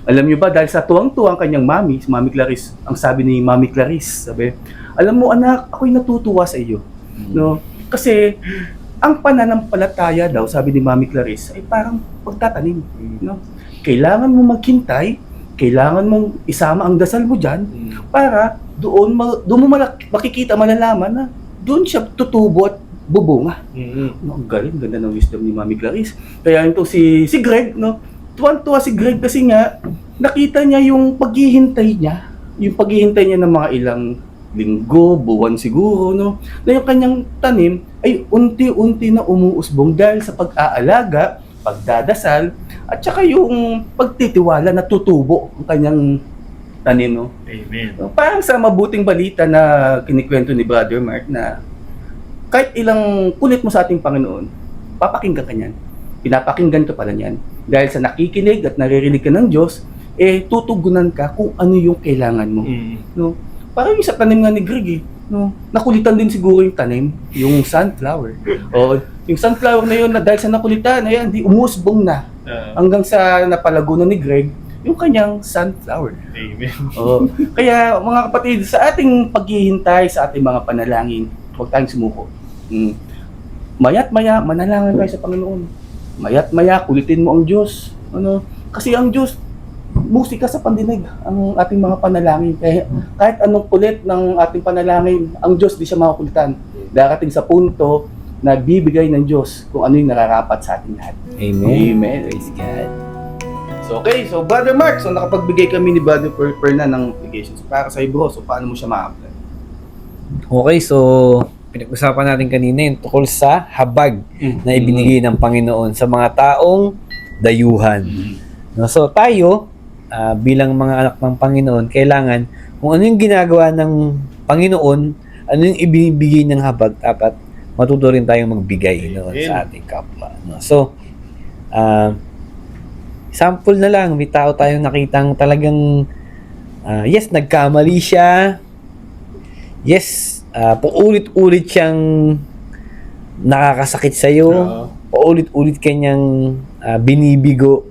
Alam niyo ba, dahil sa tuwang-tuwang kanyang mami, si Mami Clarice, ang sabi ni Mami Clarice, sabi, alam mo anak, ako'y natutuwa sa iyo. Kasi ang pananampalataya daw, sabi ni Mami Clarice, ay parang pagtatanim. Kailangan mo maghintay kailangan mong isama ang dasal mo dyan para doon mo makikita, malalaman na doon siya tutubo at bubunga. No, ang galing, ganda ng wisdom ni Mami Clarice. Kaya ito si Greg, no, tuwan-tuwa si Greg kasi nga nakita niya yung paghihintay niya ng mga ilang linggo, buwan siguro, no, na yung kanyang tanim ay unti-unti na umuusbong dahil sa pag-aalaga, pagdadasal, at saka yung pagtitiwala na tutubo ang kanyang tanim, no. Amen. No, parang sa mabuting balita na kinikwento ni Brother Mark na kahit ilang kulit mo sa ating Panginoon, papakinggan ka niyan. Pinapakinggan ka pala niyan. Dahil sa nakikinig at naririnig ka ng Diyos, tutugunan ka kung ano yung kailangan mo. No? Parang yung sa tanim nga ni Greg, no? Nakulitan din siguro yung tanim, yung sunflower. O, yung sunflower na yun, na dahil sa nakulitan, ayan, di umusbong na. Hanggang sa napalago na ni Greg, yung kanyang sunflower. Amen. O, kaya mga kapatid, sa ating paghihintay, sa ating mga panalangin, huwag tayong sumuko. Maya't maya, manalangin tayo sa Panginoon. Maya't maya, kulitin mo ang Diyos. Ano? Kasi ang Diyos, musika sa pandinig ang ating mga panalangin. Kahit anong kulit ng ating panalangin, ang Diyos di siya makakulitan. Darating sa punto na bibigay ng Diyos kung ano yung nararapat sa ating lahat. Amen. Amen. Praise God. So okay, so Brother Mark, so nakapagbigay kami ni Brother Perna ng applications para sa bro, so paano mo siya ma-apply? Okay, so pinag-usapan natin kanina yung tungkol sa habag na ibinigay ng Panginoon sa mga taong dayuhan. No, so tayo, bilang mga anak ng Panginoon, kailangan kung ano yung ginagawa ng Panginoon, ano yung ibinibigay ng habag, dapat matuto rin tayong magbigay noon sa ating kapwa. No? So, sample na lang, may tao tayong nakitang talagang yes, nagkamali siya. Yes, paulit-ulit siyang nakakasakit sa'yo. Paulit-ulit kanyang binibigo.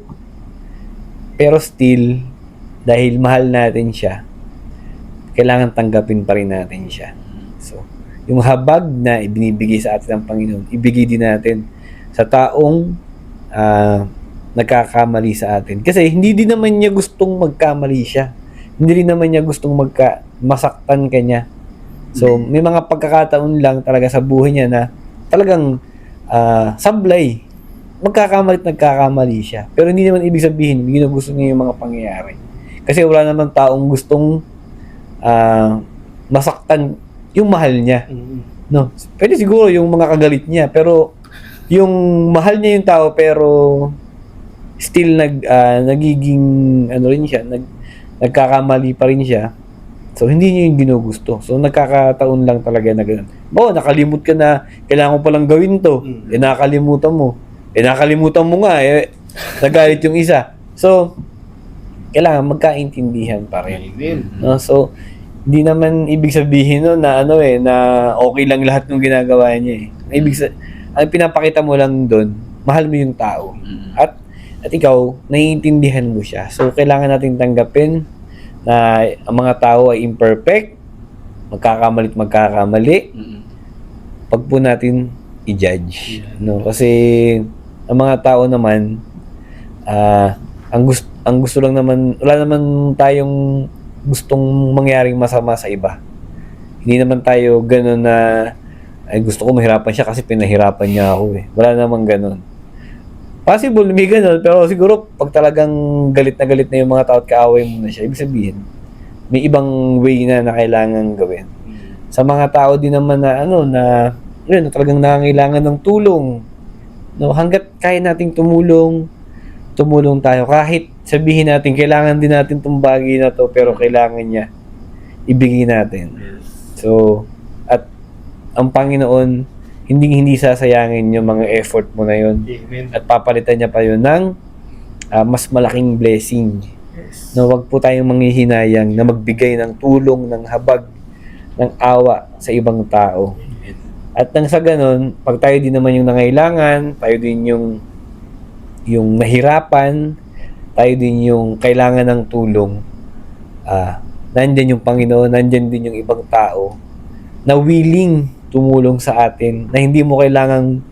Pero still, dahil mahal natin siya, kailangan tanggapin pa rin natin siya. So, yung habag na ibinibigay sa atin ng Panginoon, ibigay din natin sa taong nagkakamali sa atin. Kasi hindi din naman niya gustong magkamali siya. Hindi rin naman niya gustong masaktan ka niya. So, may mga pagkakataon lang talaga sa buhay niya na talagang sablay. Nagkakamali siya. Pero hindi naman ibig sabihin, ginugusto niya yung mga pangyayari. Kasi wala naman taong gustong masaktan yung mahal niya. No? Pwede siguro yung mga kagalit niya, pero yung mahal niya yung tao, pero still nagiging ano rin siya, nagkakamali pa rin siya. So, hindi niya yung ginugusto. So, nagkakataon lang talaga na gano'n. Nakalimut ka na, kailangan ko palang gawin to. Nakalimutan mo. Nakalimutan mo nga, nagalit yung isa. So, kailangan magkaintindihan pa rin. No? So, hindi naman ibig sabihin no, na na okay lang lahat ng ginagawa niya. Ang pinapakita mo lang doon, mahal mo yung tao. At ikaw, naiintindihan mo siya. So, kailangan natin tanggapin na ang mga tao ay imperfect, magkakamali. Pag po natin i-judge. No? Kasi ang mga tao naman, ang gusto lang naman, wala naman tayong gustong mangyaring masama sa iba. Hindi naman tayo gano'n na ay gusto ko mahirapan siya kasi pinahirapan niya ako eh. Wala namang gano'n. Possible, may gano'n, pero siguro pag talagang galit na yung mga tao at kaaway mo na siya, ibig sabihin, may ibang way na kailangan gawin. Sa mga tao din naman na na talagang nangangailangan ng tulong. No, hangga't kaya nating tumulong tayo. Kahit sabihin natin, kailangan din natin itong bagay na to, pero kailangan niya, ibigay natin. So, at ang Panginoon, hindi sasayangin yung mga effort mo na yun. At papalitan niya pa yun ng mas malaking blessing. No, wag po tayong manghihinayang na magbigay ng tulong, ng habag, ng awa sa ibang tao. At nang sa ganun, pag tayo din naman yung nangailangan, tayo din yung nahirapan, tayo din yung kailangan ng tulong, nandyan yung Panginoon, nandyan din yung ibang tao na willing tumulong sa atin, na hindi mo kailangang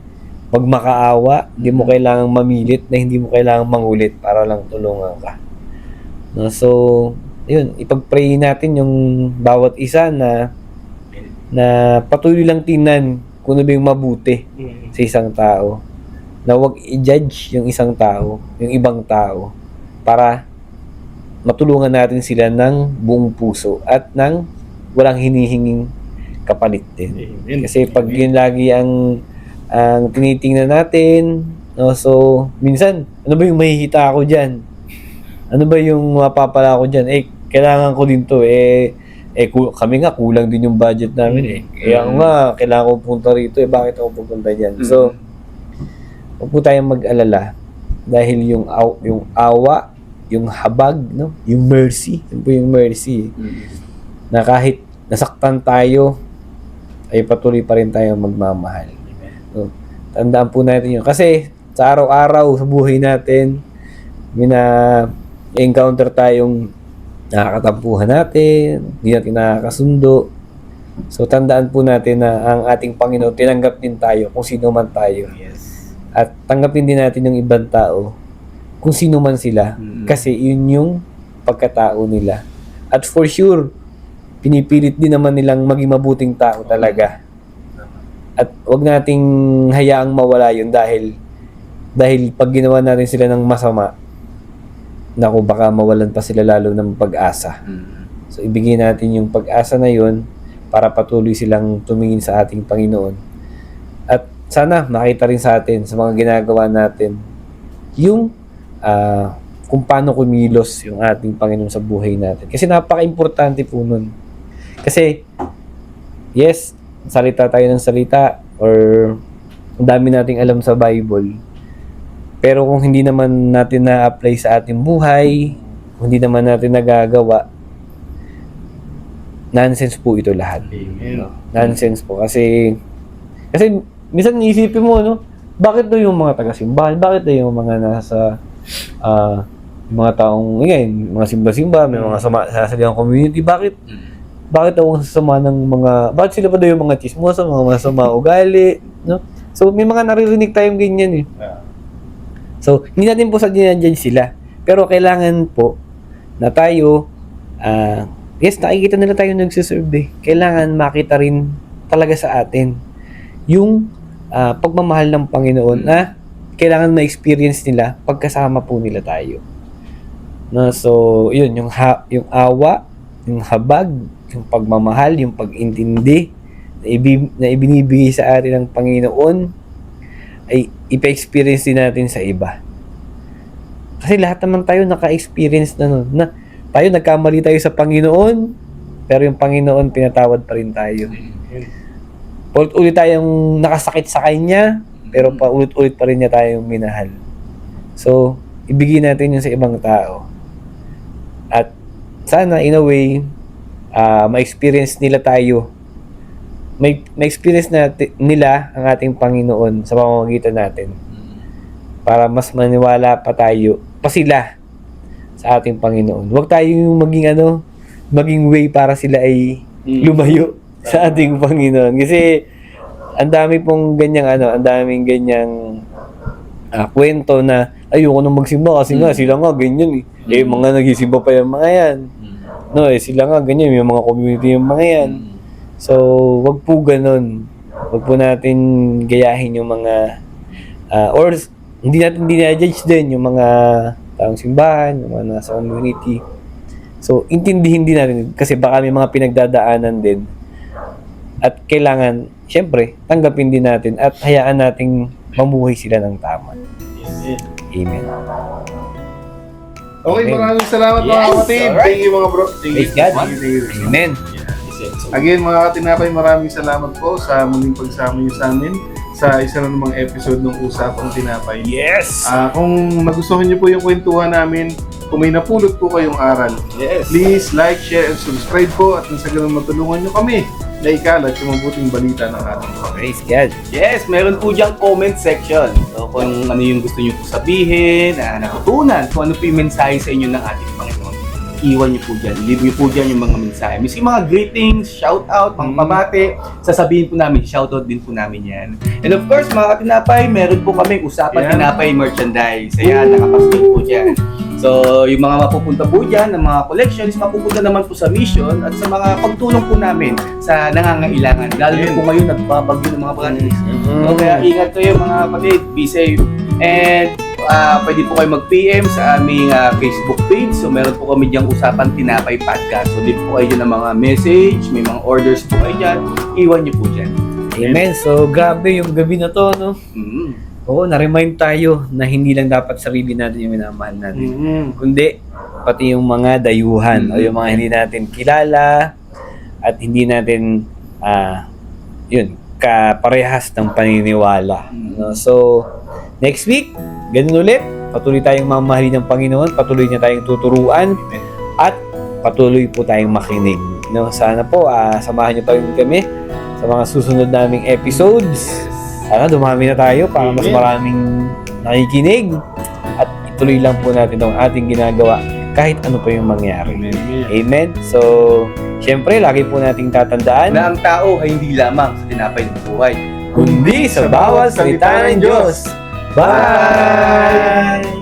magmakaawa, hindi mo kailangang mamilit, na hindi mo kailangang mangulit para lang tulungan ka. No? So, yun, ipag-pray natin yung bawat isa na patuloy lang tingnan kung ano ba yung mabuti sa isang tao. Na huwag i-judge yung isang tao, yung ibang tao, para matulungan natin sila ng buong puso at ng walang hinihinging kapalit din. Amen. Kasi pag yun lagi ang tinitingnan natin, no, so minsan, ano ba yung mahihita ako dyan? Ano ba yung mapapala ko dyan? Kailangan ko din to. Kami nga, kulang din yung budget namin Kaya ako nga, kailangan ko punta rito bakit ako pupunta dyan? So, huwag po tayong mag-alala dahil yung awa, yung habag, no? Yung mercy, yun po yung mercy. Na kahit nasaktan tayo, ay patuloy pa rin tayo magmamahal. So, tandaan po natin yun. Kasi sa araw-araw, sa buhay natin, encounter tayong nakakatampuhan natin, hindi natin nakakasundo. So, tandaan po natin na ang ating Panginoon, tinanggap din tayo kung sino man tayo. Yes. At tanggapin din natin yung ibang tao kung sino man sila. Kasi yun yung pagkatao nila. At for sure, pinipilit din naman nilang maging mabuting tao talaga. At wag nating hayaang mawala yun dahil pag ginawa natin sila ng masama, naku, baka mawalan pa sila lalo ng pag-asa. So, ibigay natin yung pag-asa na yun para patuloy silang tumingin sa ating Panginoon. At sana makita rin sa atin, sa mga ginagawa natin, yung kung paano kumilos yung ating Panginoon sa buhay natin. Kasi napaka-importante po nun. Kasi, yes, salita tayo ng salita or ang dami nating alam sa Bible. Pero kung hindi naman natin na-apply sa ating buhay, kung hindi naman natin nagagawa, nonsense po ito lahat. Amen. Nonsense po. Kasi minsan iisipin mo, no? Bakit daw yung mga taga-simbahan? Bakit daw yung mga nasa yung mga taong, mga simba-simba, may mga sasaliang community, bakit daw ang sasama ng bakit sila pa daw yung mga chismosa, mga masama ugali, no? So, may mga naririnig tayong ganyan So, hindi natin po sa dinadjudge sila. Pero kailangan po na tayo, yes, nakikita nila tayo nagsiserve Kailangan makita rin talaga sa atin yung pagmamahal ng Panginoon na kailangan ma-experience nila pagkasama po nila tayo. No, so, yun, yung awa, yung habag, yung pagmamahal, yung pag-intindi na ibinibigay sa atin ng Panginoon ay ipa-experience din natin sa iba. Kasi lahat naman tayo naka-experience na tayo nagkamali tayo sa Panginoon, pero yung Panginoon pinatawad pa rin tayo. Ulit tayong nakasakit sa Kanya, pero paulit-ulit pa rin niya tayong minahal. So, ibigay natin yun sa ibang tao. At sana, in a way, ma-experience nila tayo. Ma-experience nila ang ating Panginoon sa pamamagitan natin. Para mas maniwala pa sila sa ating Panginoon. Huwag tayo yung maging way para sila ay lumayo sa ating Panginoon. Kasi ang dami pong ganyang kwento na ayoko nang magsimba kasi nga sila nga ganyan mga nagsisimba pa yung mga yan. No, sila nga ganyan, yung mga community yung mga yan. So, wag po ganun. Wag po natin gayahin yung mga or hindi natin dinajudge din yung mga taong simbahan, yung mga nasa community. So, intindihin din natin kasi baka may mga pinagdadaanan din. At kailangan, syempre, tanggapin din natin at hayaan nating mamuhay sila ng tama. Amen. Okay, Amen. maraming salamat mga Yes, kapatid. alright. Thank you mga bro. Praise God. Amen. Again mga katinapay, maraming salamat po sa muling pagsama niyo sa amin sa isa na namang episode ng Usapang Tinapay. Yes! Kung nagustuhan niyo po yung kwentuhan namin, kung may napulot po kayong aral, Yes. please like, share, and subscribe po at nang sa ganun matulungan niyo kami na ikalat yung mabuting balita ng ating mga. Praise God. Yes, meron po diyang comment section. So, kung ano yung gusto niyo po sabihin, natutunan, kung ano po yung mensahe sa inyo ng ating Panginoon. iwan niyo po dyan. Leave niyo po dyan yung mga mensahe. Miski mga greetings, shout-out, mga pabate, sasabihin po namin, shoutout din po namin yan. And of course, mga katinapay, meron po kami usapan Yan. tinapay merchandise. Ayan, nakapaskil po dyan. So, yung mga mapupunta po dyan, ng mga collections, mapupunta naman po sa mission at sa mga pagtulong po namin sa nangangailangan. Lalo na po ngayon, nagbabagyo ng mga branches. So, kaya ingat kayo mga kapatid, be safe. And pwede po kayo mag-PM sa aming Facebook page. So, meron po kami diyang usapan tinapay podcast. So, di po kayo dyan ng mga message, may mga orders po kayo dyan, iwan niyo po dyan. Amen. So, grabe yung gabi na to, no? Oo, na-remind tayo na hindi lang dapat sarili natin yung minamahal natin. Kundi, pati yung mga dayuhan o yung mga hindi natin kilala at hindi natin, kaparehas ng paniniwala. No? So, next week, ganun ulit. Patuloy tayong mamahalin ng Panginoon, patuloy niya tayong tuturuan, at patuloy po tayong makinig. No? Sana po, samahan niyo pa rin kami sa mga susunod naming episodes. Dumami na tayo para mas maraming nakikinig at ituloy lang po natin ang ating ginagawa kahit ano pa yung mangyari. Amen. So, syempre, lagi po nating tatandaan Na ang tao ay hindi lamang sa tinapay ng buhay, kundi sa bawat salita ng Diyos. Bye!